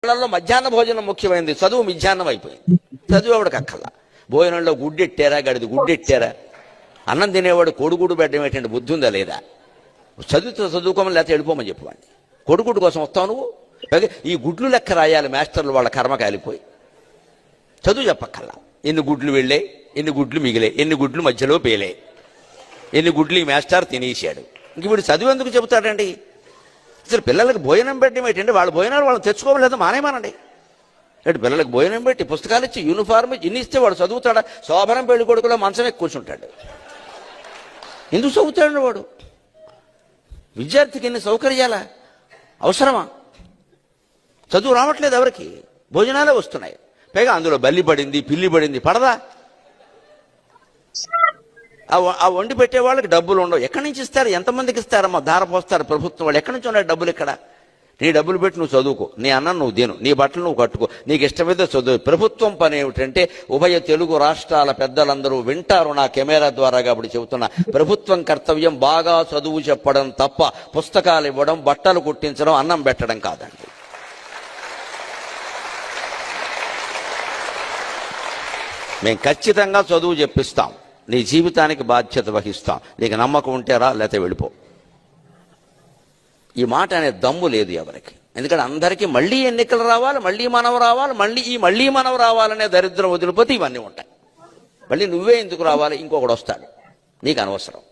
వాళ్ళల్లో మధ్యాహ్న భోజనం ముఖ్యమైనది, చదువు మధ్యాహ్నం అయిపోయింది. చదువు ఎవడికి అక్కల్లా. భోజనంలో గుడ్డెట్టారా, గడిది గుడ్డెట్టారా, అన్నం తినేవాడు కోడిగుడ్డు పెట్టడం ఏంటంటే బుద్ధి ఉందా లేదా? చదువుకోమని లేకపోతే వెళ్ళిపోమని చెప్పేవాడిని. కోడిగుడ్డు కోసం వస్తావు నువ్వు? ఈ గుడ్లు లెక్క రాయాలి మాస్టర్లు, వాళ్ళ కర్మ కాలిపోయి. చదువు చెప్పక్కల్లా. ఎన్ని గుడ్లు వెళ్ళే, ఎన్ని గుడ్లు మిగిలే, ఎన్ని గుడ్లు మధ్యలో పేలే, ఎన్ని గుడ్లు ఈ మాస్టర్ తినేసాడు. ఇంక వీడు చదువు ఎందుకు చెబుతాడండి? అసలు పిల్లలకు భోజనం పెట్టడం ఏంటంటే వాళ్ళ భోజనాలు వాళ్ళు తెచ్చుకోవలేదు, మానేమానండి. అంటే పిల్లలకు భోజనం పెట్టి పుస్తకాలు ఇచ్చి యూనిఫార్మ్ ఇన్ని ఇస్తే వాడు చదువుతాడా? శోభనం పెళ్లి కొడుకులో మంచం ఎక్కి కూర్చుంటాడు. ఎందుకు చదువుతాడు వాడు? విద్యార్థికి ఎన్ని సౌకర్యాలా అవసరమా? చదువు రావట్లేదు ఎవరికి, భోజనాలే వస్తున్నాయి. పైగా అందులో బల్లి పడింది, పిల్లి పడింది, పడదా? ఆ వండి పెట్టే వాళ్ళకి డబ్బులు ఉండవు. ఎక్కడి నుంచి ఇస్తారు? ఎంతమందికి ఇస్తారమ్మా? ధార పోస్తారు ప్రభుత్వం వాళ్ళు. ఎక్కడి నుంచి ఉన్నాయి డబ్బులు? ఇక్కడ నీ డబ్బులు పెట్టి నువ్వు చదువుకో, నీ అన్నం నువ్వు తిను, నీ బట్టలు నువ్వు కట్టుకో, నీకు ఇష్టమైతే చదువు. ప్రభుత్వం పని ఏమిటంటే, ఉభయ తెలుగు రాష్ట్రాల పెద్దలందరూ వింటారు నా కెమెరా ద్వారా కాబట్టి చెబుతున్నా, ప్రభుత్వం కర్తవ్యం బాగా చదువు చెప్పడం తప్ప పుస్తకాలు ఇవ్వడం, బట్టలు కుట్టించడం, అన్నం పెట్టడం కాదండి. మేము ఖచ్చితంగా చదువు చెప్పిస్తాం, నీ జీవితానికి బాధ్యత వహిస్తాం. నీకు నమ్మకం ఉంటే రా, లేకపోతే వెళ్ళిపో. ఈ మాట అనే దమ్ము లేదు ఎవరికి. ఎందుకంటే అందరికీ మళ్ళీ ఎన్నికలు రావాలి, మళ్ళీ మనం రావాలి, మళ్ళీ మనం రావాలనే దరిద్రం వదిలిపోతే ఇవన్నీ ఉంటాయి. మళ్ళీ నువ్వే ఎందుకు రావాలి? ఇంకొకడు వస్తాడు, నీకు అనవసరం.